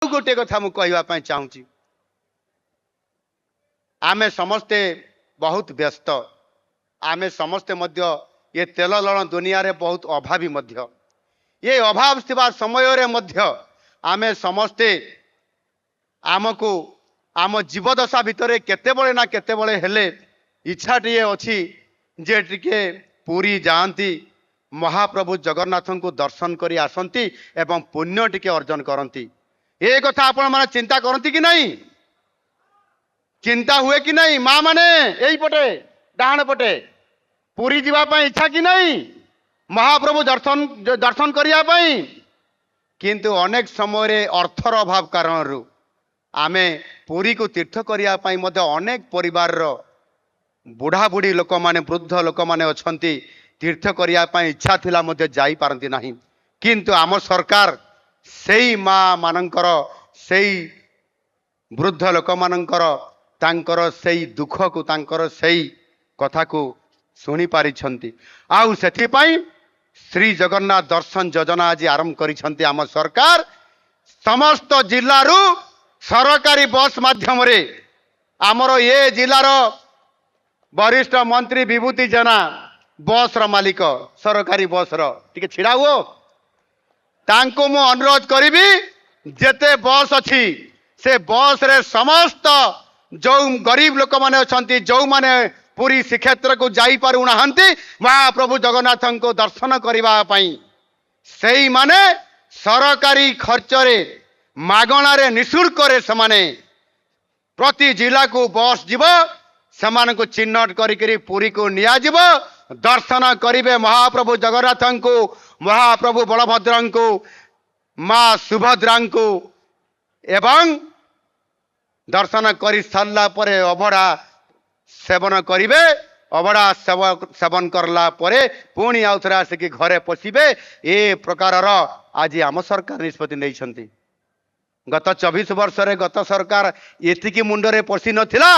गोटे कथा मु कहवाई चाहूँगी आमे समस्ते बहुत व्यस्त आमे समस्ते मध्य ये तेल लण दुनिया रे बहुत अभावी मध्य ये अभाव थिबा समय रे मध्य आमे समस्ते आमको आम जीवदशा भितर केते बळे ना केते बळे हेले इच्छा टिए अछि जे टिके पुरी जाती महाप्रभु जगन्नाथ को दर्शन करी आसंती एवं पुण्य टिके अर्जन करती ये कथा आपण माने चिंता करती कि नहीं चिंता हुए कि नहीं माँ माने यही पटे डाहाण पटे पुरी जीवा पई इच्छा कि नहीं महाप्रभु दर्शन दर्शन करिया पई किंतु अनेक समय रे अर्थर अभाव कारण आमे पुरी को तीर्थ करिया पई मध्य अनेक परिवार रो बुढ़ा बुढ़ी लोक माने वृद्ध लोक माने अछंती तीर्थ करिया पई इच्छा थिला मध्य जाई पारंती नहीं किंतु आम सरकार सेई माँ मानकर सेई वृद्ध लोक मानकर तांकर सेई दुख को तांकर सेई कथा को शुणी पारिछंती आउ सेथि पई श्री जगन्नाथ दर्शन योजना आज आरंभ करिछंती आम सरकार समस्त जिल्लारू सरकारी बस माध्यम रे आमर ये जिलार वरिष्ठ मंत्री विभूति जेना बस र मालिक सरकारी बस रो टिके छिड़ा हुओ तांको मु अनुरोध करिबी जेते बस अछि से बस रे समस्त जो गरीब लोक माने अछंती जो माने पूरी श्रीक्षेत्र को जाई पारु नाहंती महाप्रभु जगन्नाथ को दर्शन करिबा पई सेई माने सरकारी खर्च रे मागणा रे निशुल्क रे समाने प्रति जिला को बस जीव समान को चिन्हट करी पुरी को निया जीव दर्शन करिवे महाप्रभु जगन्नाथ को महाप्रभु बलभद्र को माँ सुभद्रा को एवं दर्शन कर सारा परे अभड़ा सेवन करिवे अभड़ा सेवन करला परे पुणी आउ थे आसिक घरे पशिबे ए प्रकार आज आम सरकार निष्पत्ति नहीं गत 24 वर्ष रे गत सरकार एतिकी मुंडरे पशि नथिला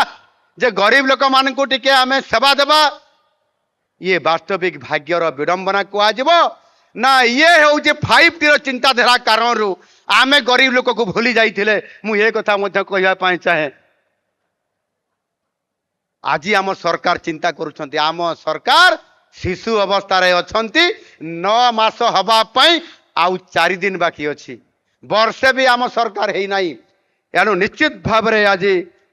जे गरीब लोक मान को टिके आमे सेवा देबा ये वास्तविक भाग्यर विडंबना कुआजिब ना ये हूँ 5T चिंताधारा कारण आमे गरीब लोक को भूली जाइथिले मु ये कथा मध्य कहया पाई चाहे आज आम सरकार चिंता करुछंती आम सरकार शिशु अवस्था रे अछंती 9 मास हबा पई आउ 4 दिन बाकी अछि वर्षे भी आम सरकार है नहीं एणु निश्चित भाव रे आज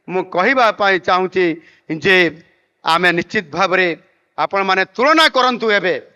मु कहबा पाई चाहूची जे आमे निश्चित भाव रे आपण माने तुलना करंतु एबे